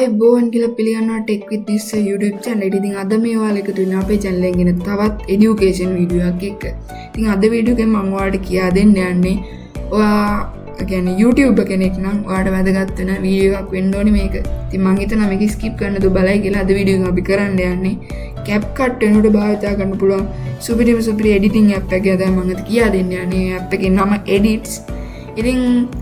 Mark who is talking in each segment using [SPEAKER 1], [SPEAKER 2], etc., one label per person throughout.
[SPEAKER 1] ආයුබෝවන් කියලා පිළිගන්නවා ටෙක් විත් දිස් YouTube channel එකට. ඉතින් අද මේ ඔයාලා එකතු වෙන අපේ channel එකෙන් ගෙන තවත් education video එකක් එක්ක. ඉතින් අද වීඩියෝ එකෙන් මම ඔයාලට කියා දෙන්න යන්නේ ඔයා කියන්නේ YouTube කෙනෙක් නම් ඔයාලට වැදගත් වෙන වීඩියෝ එකක් වෙන්න ඕනේ මේක. ඉතින් මම හිතනවා මේක skip කරන්න දු බලයි කියලා අද වීඩියෝ එක අපි කරන්න යන්නේ. CapCut වෙනකොට භාවිතා කරන්න පුළුවන් සුපිරි editing app එකක් ගැන මම අද කියා දෙන්න යන්නේ. app එකේ නම Edits. ඉතින්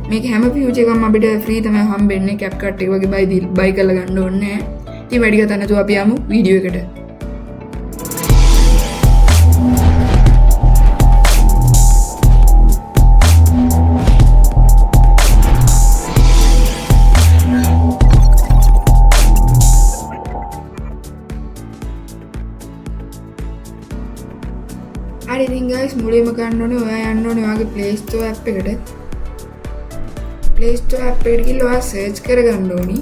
[SPEAKER 1] මේක හැම ෆියුචර් එකක්ම අපිට ෆ්‍රී තමයි හම්බෙන්නේ CapCut එක වගේ බයි කරලා ගන්න ඕනේ නැහැ. ඉතින් වැඩි කතා නැතුව අපි යමු වීඩියෝ එකට. හරි ඉතින් guys මුලින්ම ගන්න ඕනේ ඔයා යන්න ඕනේ ඔයාගේ Play Store app එකට. Play Store app එකට ගිහලා ඔයා search කරගන්න ඕනි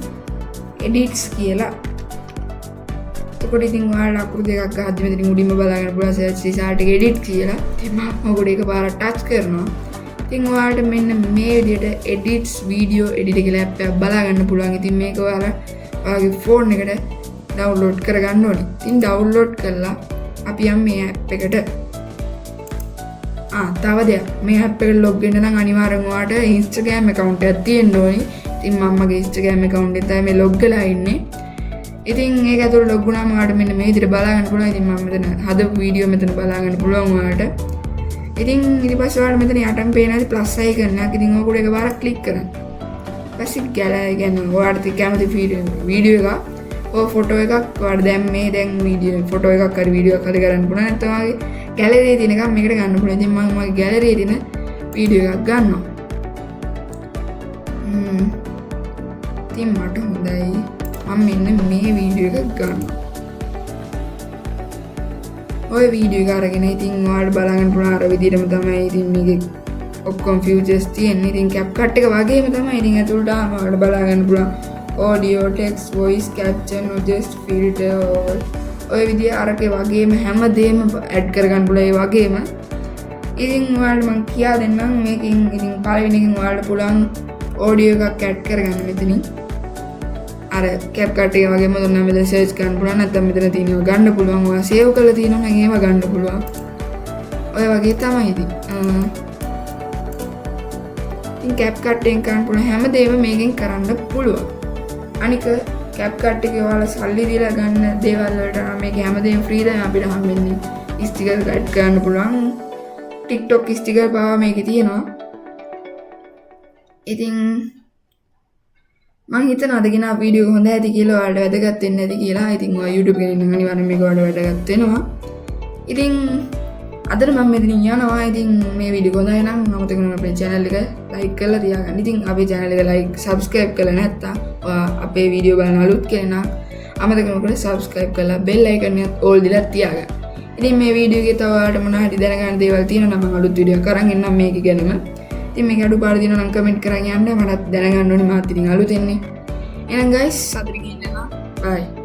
[SPEAKER 1] edits කියලා. එතකොට ඉතින් ඔයාලා අකුරු දෙකක් ගහද්දි මෙතන මුලින්ම බලාගන්න පුළුවන් search result එක edit කියලා. ඉතින් මම ඔකට එකපාරට touch කරනවා. ඉතින් ඔයාලට මෙන්න මේ විදිහට edits video edit කියලා app එකක් බලාගන්න පුළුවන්. ඉතින් මේක ඔයාලා ඔයාගේ phone එකට download කරගන්න ඕනි. ඉතින් download කරලා අපි යමු මේ app එකට. තව දෙයක් මේ app එකට log වෙන්න නම් අනිවාර්යෙන් ඔයාට Instagram account එකක් තියෙන්න ඕනි. ඉතින් මම මගේ Instagram account එකේ තමයි මේ log වෙලා ඉන්නේ. ඉතින් ඒක ඇතුළේ log වුණාම ඔයාට මෙන්න මේ විදිහට බලා ගන්න පුළුවන්. ඉතින් මම මෙතන හදපු වීඩියෝ මෙතන බලා ගන්න පුළුවන් ඔයාට. ඉතින් ඊට පස්සේ ඔයාට මෙතන යටම පේන ඇති plus icon එකක්. ඉතින් ඕක උඩ එකපාරක් click කරන්න. ඊපස්සේ gallery කියන්නේ ඔයාට කැමති වීඩියෝ එකක් ඔය ෆොටෝ එකක් ඔයාලා දැන් වීඩියෝ ෆොටෝ එකක් හරි වීඩියෝ එකක් හරි කරන්න පුළුවන්. නැත්නම් ඔයාගේ gallery එකේ තියෙන එකක් මේකට ගන්න පුළුවන්. ඉතින් මම මගේ gallery එකේ තියෙන වීඩියෝ එකක් ගන්නවා. ඉතින් මට හොඳයි. මම මෙන්න මේ වීඩියෝ එකක් ගන්නවා. ඔය වීඩියෝ එක අරගෙන ඉතින් ඔයාලට බලන්න පුළුවන් අර විදිහටම තමයි ඉතින් මේකේ ඔක්කොම features තියෙන්නේ. ඉතින් CapCut එක වගේම තමයි. ඉතින් ඇතුළට ආවම ඔයාලට බලා ගන්න පුළුවන් audio, text, voice caption, just filter ඔය විදිහ අරකේ වගේම හැමදේම ඇඩ් කරගන්න පුළුවන්. ඒ වගේම ඉතින් ඔයාලට මම කියා දෙන්නම් මේකෙන් ඉතින් පළවෙනි එකෙන් ඔයාලට පුළුවන් audio එකක් ඇඩ් කරගන්න මෙතනින්. අර CapCut එක වගේම දුන්නා මෙතන search කරන්න පුළුවන්. නැත්නම් මෙතන තියෙනවා ගන්න පුළුවන්. ඔයා save කරලා තියෙනවා නම් ඒව ගන්න පුළුවන්. ඔය වගේ තමයි ඉතින්. ඉතින් CapCut එකෙන් කරන්න පුළුවන් හැමදේම මේකෙන් කරන්න පුළුවන්. අනික CapCut එකේ ඔයාලා සල්ලි දීලා ගන්න දේවල් වලට නම් මේක හැමදේම ෆ්‍රී තමයි අපිට හම්බෙන්නේ. ස්ටිකර් ඇඩ් කරන්න පුළුවන්. TikTok ස්ටිකර් පාවා මේකේ තියෙනවා. ඉතින් මම හිතනවා අද ගෙන වීඩියෝ එක හොඳ ඇති කියලා ඔයාලට වැදගත් වෙන්න ඇති කියලා. ඉතින් ඔයා YouTube එකේ ඉන්න අනිවාර්යෙන් මේක ඔයාලට වැදගත් වෙනවා. ඉතින් අදට මම මෙතනින් යනවා. ඉතින් මේ වීඩියෝ හොඳයි නම් අමතක කරන්න අපේ channel එක like කරලා තියාගන්න. ඉතින් අපේ channel එක like subscribe කරලා නැත්නම් ඔයා අපේ වීඩියෝ බලන අලුත් කෙනෙක් අමතක කරන්න subscribe කරලා bell icon එකත් all දිලා තියාගන්න. ඉතින් මේ වීඩියෝ එකේ තව ඔයාලට මොනවා හරි දැනගන්න දේවල් තියෙනවා නම් මම අලුත් වීඩියෝ එකක් අරන් එන්නම් මේක ගැනම. ඉතින් මේක අඩුපාඩු තියෙනවා නම් comment කරන් යන්න. මටත් දැනගන්න ඕනේ මාත් ඉතින් අලුත් එන්නේ. එහෙනම් guys අදට ගිහින් යනවා. bye.